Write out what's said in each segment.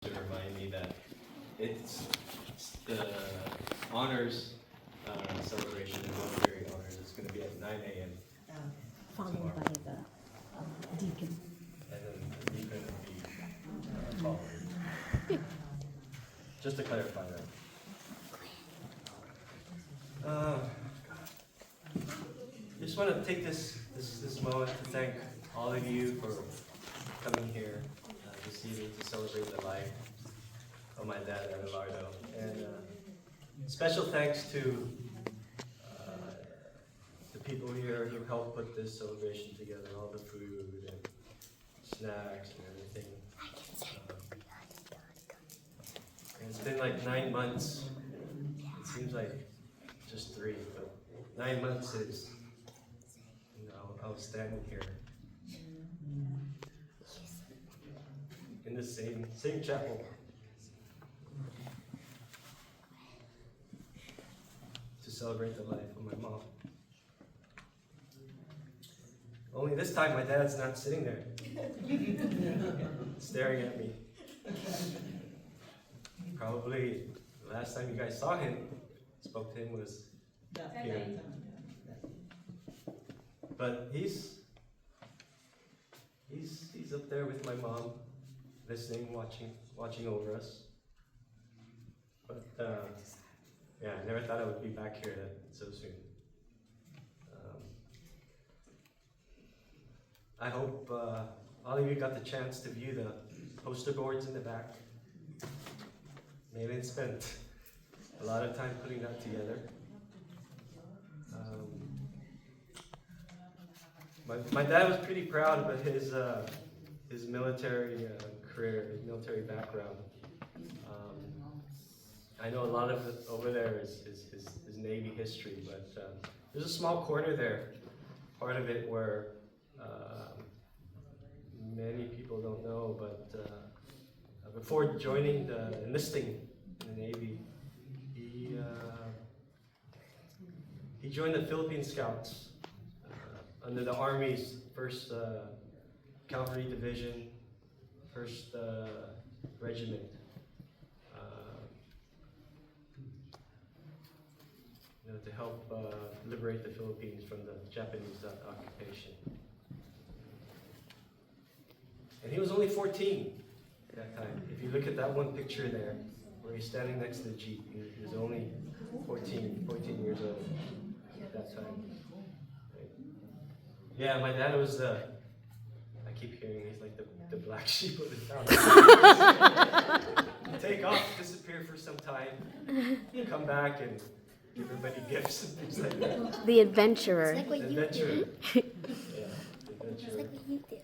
to remind me that it's the honors celebration, the military honors. It's going to be at 9 a.m. Followed by the deacon. And then the deacon will be following. Just to clarify that. Just want to take this moment to thank all of you for coming here this evening to celebrate the life of my dad, Adelardo. And special thanks to the people here who helped put this celebration together, all the food and snacks and everything. And it's been like 9 months. It seems like just 3, but 9 months is, I was standing here in the same chapel to celebrate the life of my mom. Only this time my dad's not sitting there staring at me. Probably the last time you guys saw him, spoke to him, was here. But he's up there with my mom, listening, watching over us. But yeah, I never thought I would be back here so soon. I hope all of you got the chance to view the poster boards in the back. Malin spent a lot of time putting that together. My dad was pretty proud of his military career, his military background. I know a lot of it over there is his Navy history, but there's a small corner there, part of it where many people don't know, but before enlisting in the Navy, he joined the Philippine Scouts under the Army's 1st Cavalry Division, 1st Regiment. To help liberate the Philippines from the Japanese occupation. And he was only 14 at that time. If you look at that one picture there, where he's standing next to the Jeep, he was only 14 years old at that time. Right? Yeah, my dad was, I keep hearing he's like the black sheep of the town. Take off, disappear for some time, come back and give everybody gifts and things like that. The adventurer. It's like what Adventurer. you do. Yeah, adventurer. It's like what you do.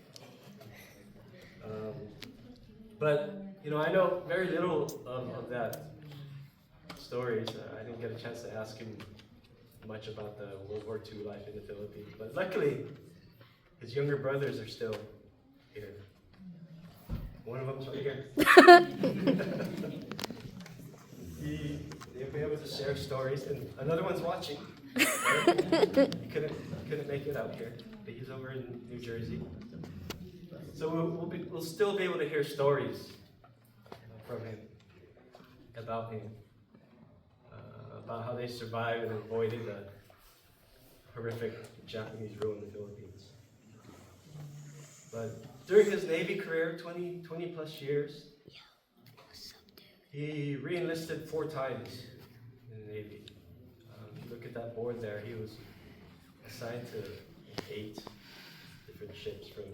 But, I know very little of that stories. I didn't get a chance to ask him much about the World War II life in the Philippines. But luckily, his younger brothers are still here. One of them's right here. He'll be able to share stories, and another one's watching. Right? He couldn't make it out here, but he's over in New Jersey. So we'll still be able to hear stories from him, about him, about how they survived and avoided the horrific Japanese rule in the Philippines. But during his Navy career, 20 plus years, he re-enlisted 4 times in the Navy. If you look at that board there, he was assigned to 8 different ships, from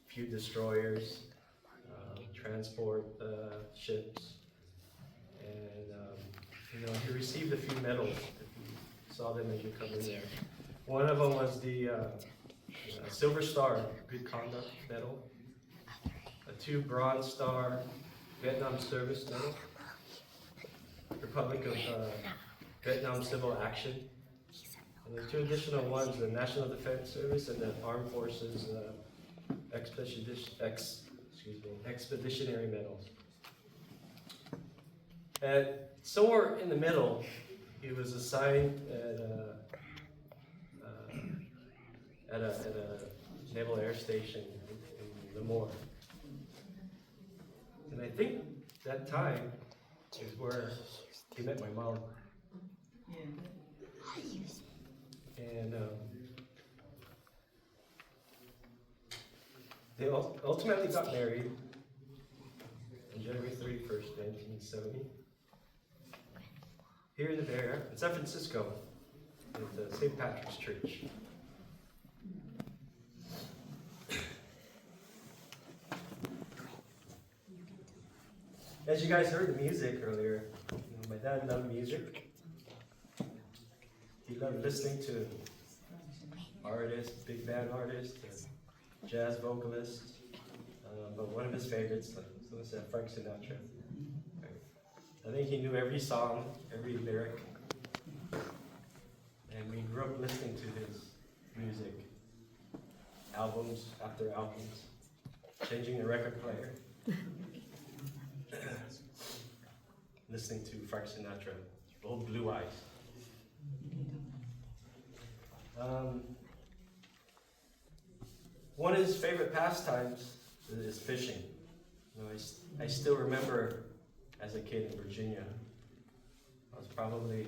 few destroyers, transport ships, and he received a few medals. If you saw them as you come in there. One of them was the Silver Star Good Conduct Medal, a 2 Bronze Star Vietnam Service Medal, Republic of Vietnam Civil Action, and the 2 additional ones, the National Defense Service and the Armed Forces Expeditionary Medals. And somewhere in the middle, he was assigned at a naval air station in Lemoore. And I think that time is where he met my mom. And they ultimately got married on January 31st, 1970. Here in the Bay Area, in San Francisco, at the St. Patrick's Church. As you guys heard the music earlier, my dad loved music. He loved listening to artists, big band artists, jazz vocalists. But one of his favorites was Frank Sinatra. I think he knew every song, every lyric. And we grew up listening to his music, albums after albums, changing the record player. Listening to Frank Sinatra, old Blue Eyes. One of his favorite pastimes is fishing. You know, I still remember as a kid in Virginia, I was probably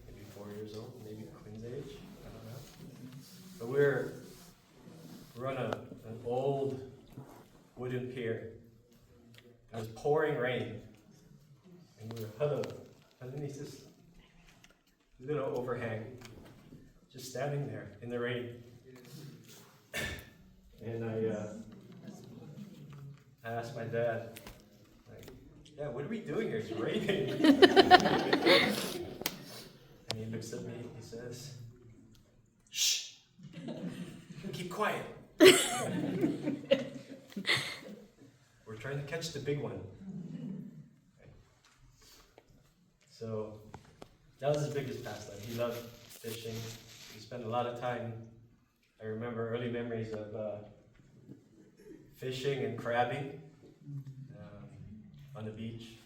maybe 4 years old, maybe Quinn's age, I don't know. But we're on an old wooden pier. It was pouring rain. And we were huddled underneath this little overhang, just standing there in the rain. And I asked my dad, like, "Yeah, what are we doing here? It's raining." And he looks at me, he says, "Shh, keep quiet. We're trying to catch the big one." So that was his biggest pastime. He loved fishing. He spent a lot of time. I remember early memories of fishing and crabbing on the beach.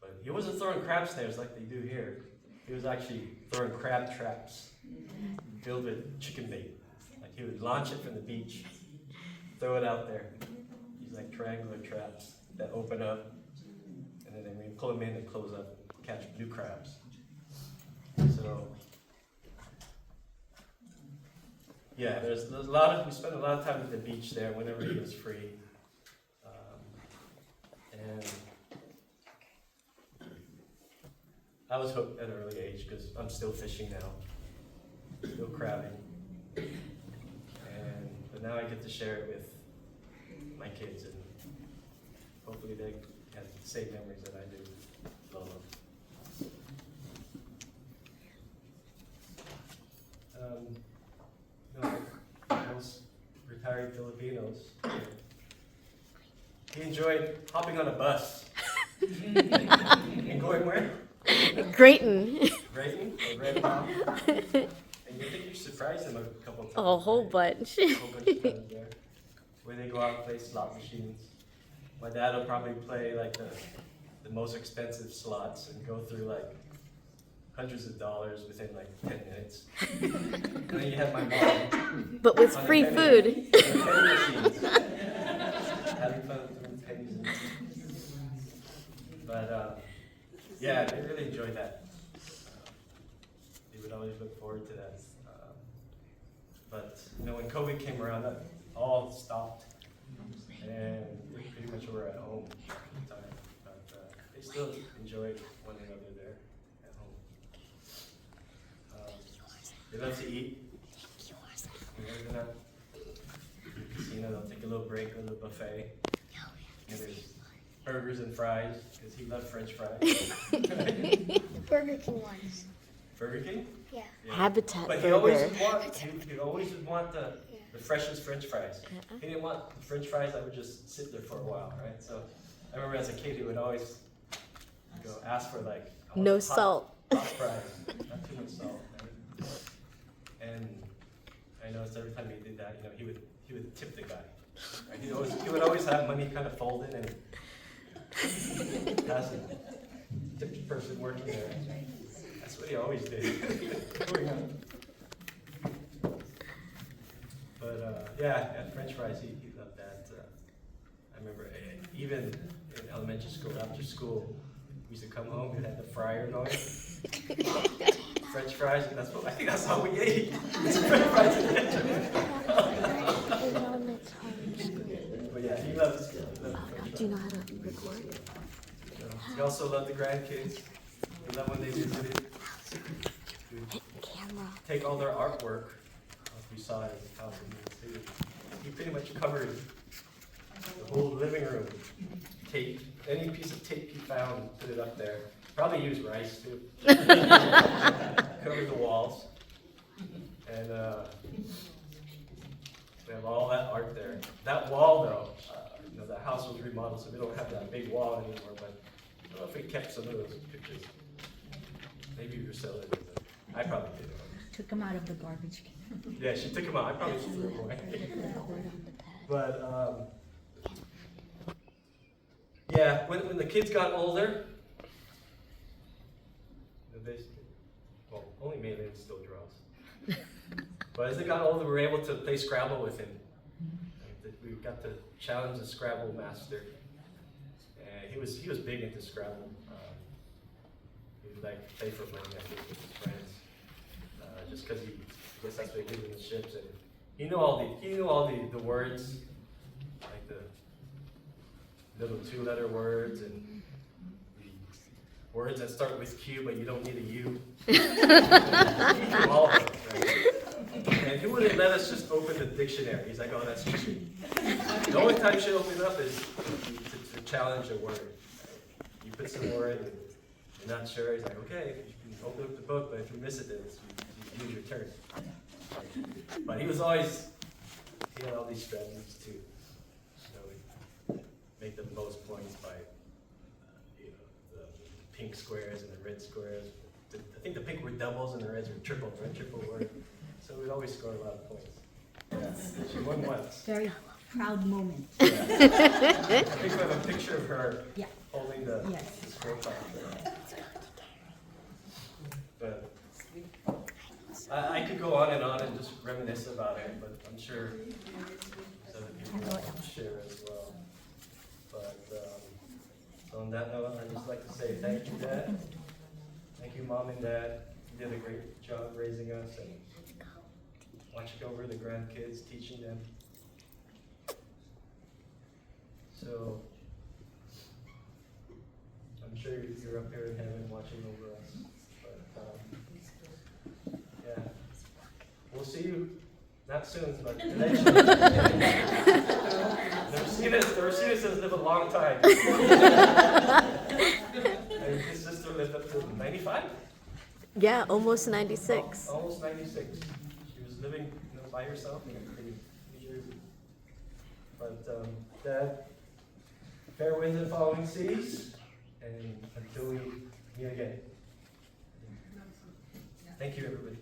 But he wasn't throwing crab snares like they do here. He was actually throwing crab traps filled with chicken bait. Like he would launch it from the beach, throw it out there. These like triangular traps that open up. And then we pull them in and close up, catch blue crabs. So, yeah, we spent a lot of time at the beach there whenever he was free. And I was hooked at an early age because I'm still fishing now, still crabbing. But now I get to share it with my kids, and hopefully they have the same memories that I do. Most retired Filipinos, he enjoyed hopping on a bus and going where? Grayton. Grayton or Red Mom. And you think you surprised them a couple times. A whole right? bunch. A whole bunch of times there. Where they go out and play slot machines. My dad will probably play like the most expensive slots and go through like hundreds of dollars within like 10 minutes. And then you have my mom. But with on free the penny- food. on the penny machines. Having fun with the pennies. But yeah, they really enjoyed that. They would always look forward to that. But you know, when COVID came around, that all stopped. And they pretty much were at home at the time. But they still enjoyed one another there at home. They love to eat. You know, they're not in the casino, they'll take a little break, a little buffet. And there's burgers and fries, because he loved French fries. Burger King ones. Burger King? Yeah. Habitat But he always burger. would want the freshest French fries. He didn't want the French fries that would just sit there for a while, right? So I remember as a kid, he would always go ask for like No hot salt. fries, not too much salt. Right? And I noticed every time he did that, you know, he would tip the guy. Right? He would always have money kind of folded and pass it. Tip the person working there. That's what he always did. Growing up. But yeah, at French fries, he loved that. I remember even in elementary school, after school, we used to come home, we had the fryer going. French fries, and I think that's how we ate. It's French fries and ketchup. But yeah, he loves French Do you know how to record? He also loved the grandkids. He loved when they visited. Camera. Take all their artwork. We saw it at his house in the city. He pretty much covered the whole living room. Tape, any piece of tape he found, put it up there. Probably used rice too. Covered the walls. And we have all that art there. That wall though, the house was remodeled, so we don't have that big wall anymore, but I don't know if we kept some of those pictures. Maybe we were selling it, but I probably did. Took them out of the garbage can. Yeah, she took them out. I probably threw them away. But, yeah, when the kids got older, well, only Malia still draws. But as they got older, we were able to play Scrabble with him. We got to challenge the Scrabble master. And he was big into Scrabble. He would like play for money, I think, with his friends. Just because I guess that's what he did in the ships. And he knew all the words, like the little 2-letter words and the words that start with Q, but you don't need a U. He knew all of them, right? And he wouldn't let us just open the dictionary. He's like, oh, that's cheating. The only time she'll open it up is to challenge a word. You put some word and you're not sure. He's like, okay, you can open up the book, but if you miss it, then you use your turn. But he had all these strategies too. So make the most points by the pink squares and the red squares. I think the pink were doubles and the reds were triples, right? Triple word. So we'd always score a lot of points. Yeah. She won once. Very proud moment. Yeah. I think we have a picture of her holding the scorecard. But I could go on and just reminisce about it, but I'm sure other people will share as well. But so on that note, I'd just like to say thank you, Dad. Thank you, Mom and Dad. You did a great job raising us and watching over the grandkids, teaching them. So I'm sure you're up here in heaven watching over us. But yeah, we'll see you not soon, but eventually. The Racinez has lived a long time. And his sister lived up to 95? Yeah, almost 96. Almost 96. She was living by herself in New Jersey. But Dad, fair winds and following seas, and until we meet again. Thank you, everybody.